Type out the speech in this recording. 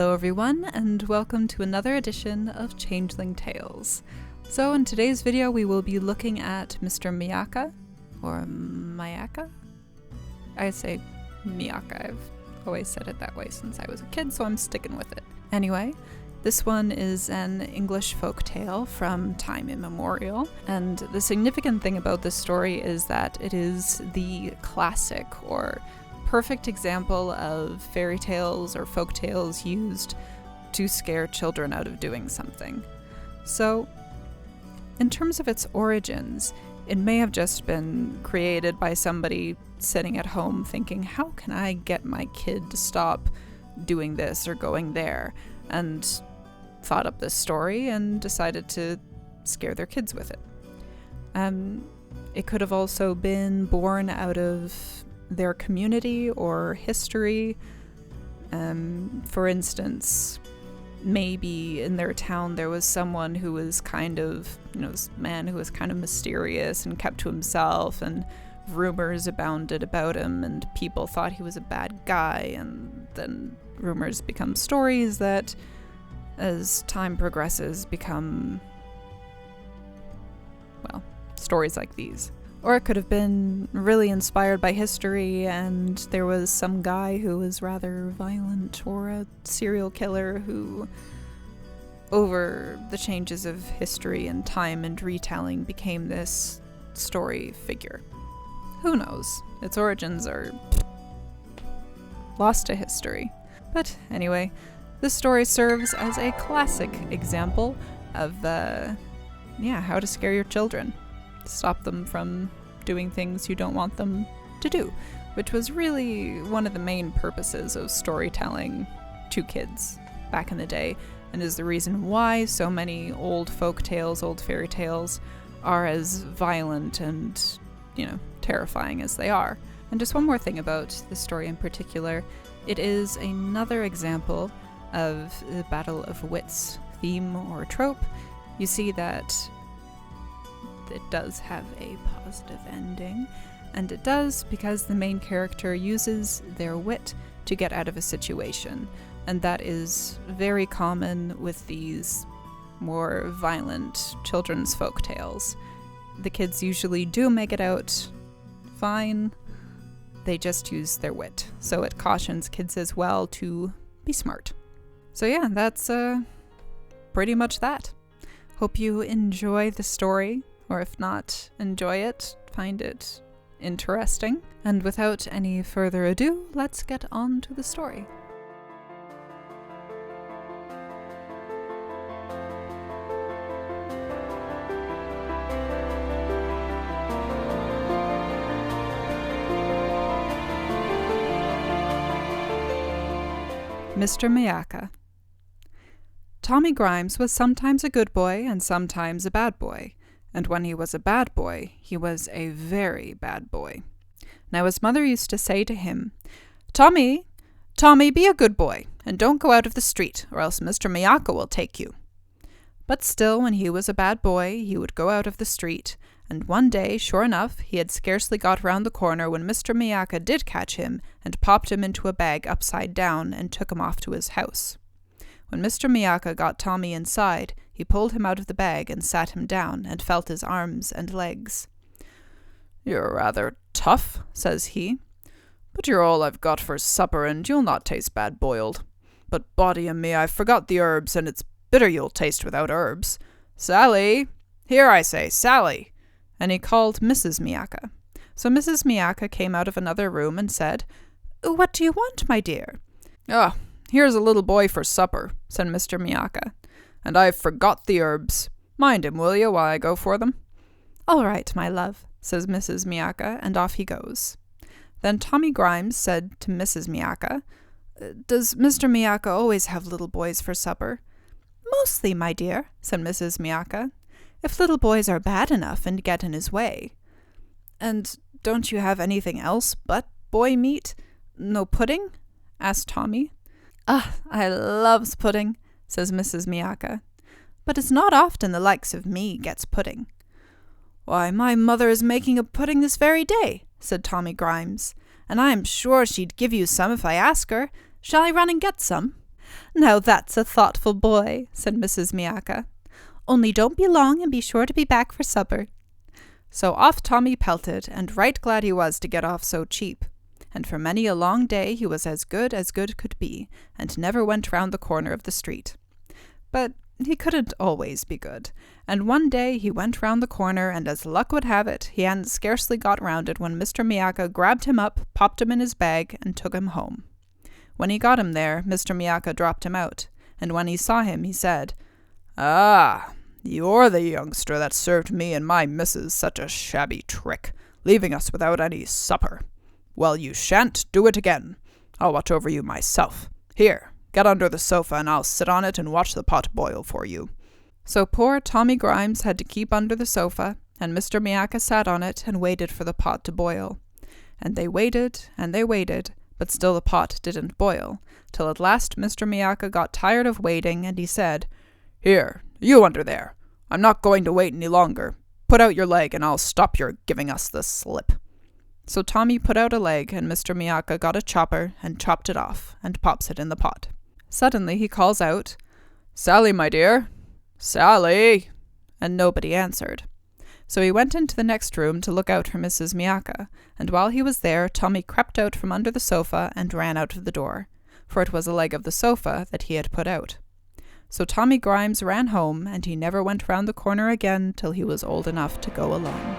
Hello everyone, and welcome to another edition of Changeling Tales. So in today's video we will be looking at Mr. Miacca, or Miacca? I say Miacca, I've always said it that way since I was a kid, so I'm sticking with it. Anyway, this one is an English folk tale from time immemorial, and the significant thing about this story is that it is the classic or perfect example of fairy tales or folk tales used to scare children out of doing something. So, in terms of its origins, it may have just been created by somebody sitting at home thinking, how can I get my kid to stop doing this or going there? And thought up this story and decided to scare their kids with it. It could have also been born out of their community or history. For instance, maybe in their town there was someone who was kind of, this man who was kind of mysterious and kept to himself, and rumors abounded about him, and people thought he was a bad guy, and then rumors become stories that, as time progresses, become, stories like these. Or it could have been really inspired by history, and there was some guy who was rather violent, or a serial killer who, over the changes of history and time and retelling, became this story figure. Who knows? Its origins are lost to history. But anyway, this story serves as a classic example of, how to scare your children. Stop them from doing things you don't want them to do, which was really one of the main purposes of storytelling to kids back in the day, and is the reason why so many old folk tales, old fairy tales, are as violent and, terrifying as they are. And just one more thing about this story in particular, it is another example of the battle of wits theme or trope. You see that it does have a positive ending, and it does because the main character uses their wit to get out of a situation, and that is very common with these more violent children's folk tales. The kids usually do make it out fine, they just use their wit, so it cautions kids as well to be smart. So yeah, that's pretty much that. Hope you enjoy the story. Or if not, enjoy it, find it interesting. And without any further ado, let's get on to the story. Mr. Miacca. Tommy Grimes was sometimes a good boy and sometimes a bad boy. And when he was a bad boy, he was a very bad boy. Now his mother used to say to him, Tommy, be a good boy, and don't go out of the street, or else Mr. Miacca will take you. But still, when he was a bad boy, he would go out of the street, and one day, sure enough, he had scarcely got round the corner when Mr. Miacca did catch him, and popped him into a bag upside down, and took him off to his house. When Mr. Miacca got Tommy inside, he pulled him out of the bag and sat him down and felt his arms and legs. "You're rather tough," says he, "but you're all I've got for supper, and you'll not taste bad boiled. But body o' me, I forgot the herbs, and it's bitter you'll taste without herbs. Sally! Here I say, Sally!" And he called Mrs. Miacca. So Mrs. Miacca came out of another room and said, "What do you want, my dear?" "Ah, here's a little boy for supper," said Mr. Miacca, "and I've forgot the herbs. Mind him, will you, while I go for them?" "All right, my love," says Mrs. Miacca, and off he goes. Then Tommy Grimes said to Mrs. Miacca, "Does Mr. Miacca always have little boys for supper?" "Mostly, my dear," said Mrs. Miacca, "if little boys are bad enough and get in his way." "And don't you have anything else but boy meat? No pudding?" asked Tommy. "Ah, I loves pudding," says Mrs. Miacca, "but it's not often the likes of me gets pudding." "Why, my mother is making a pudding this very day," said Tommy Grimes, "and I am sure she'd give you some if I ask her. Shall I run and get some?" "Now that's a thoughtful boy," said Mrs. Miacca. "Only don't be long, and be sure to be back for supper." So off Tommy pelted, and right glad he was to get off so cheap. And for many a long day he was as good could be, and never went round the corner of the street. But he couldn't always be good, and one day he went round the corner, and as luck would have it, he hadn't scarcely got round it when Mr. Miacca grabbed him up, popped him in his bag, and took him home. When he got him there, Mr. Miacca dropped him out, and when he saw him, he said, "Ah, you're the youngster that served me and my missus such a shabby trick, leaving us without any supper. Well, you shan't do it again. I'll watch over you myself. Here, get under the sofa, and I'll sit on it and watch the pot boil for you." So poor Tommy Grimes had to keep under the sofa, and Mr. Miacca sat on it and waited for the pot to boil. And they waited, but still the pot didn't boil, till at last Mr. Miacca got tired of waiting, and he said, "Here, you under there. I'm not going to wait any longer. Put out your leg, and I'll stop your giving us the slip." So Tommy put out a leg, and Mr. Miacca got a chopper and chopped it off, and pops it in the pot. Suddenly he calls out, "Sally, my dear! Sally!" And nobody answered. So he went into the next room to look out for Mrs. Miacca, and while he was there, Tommy crept out from under the sofa and ran out of the door, for it was a leg of the sofa that he had put out. So Tommy Grimes ran home, and he never went round the corner again till he was old enough to go alone.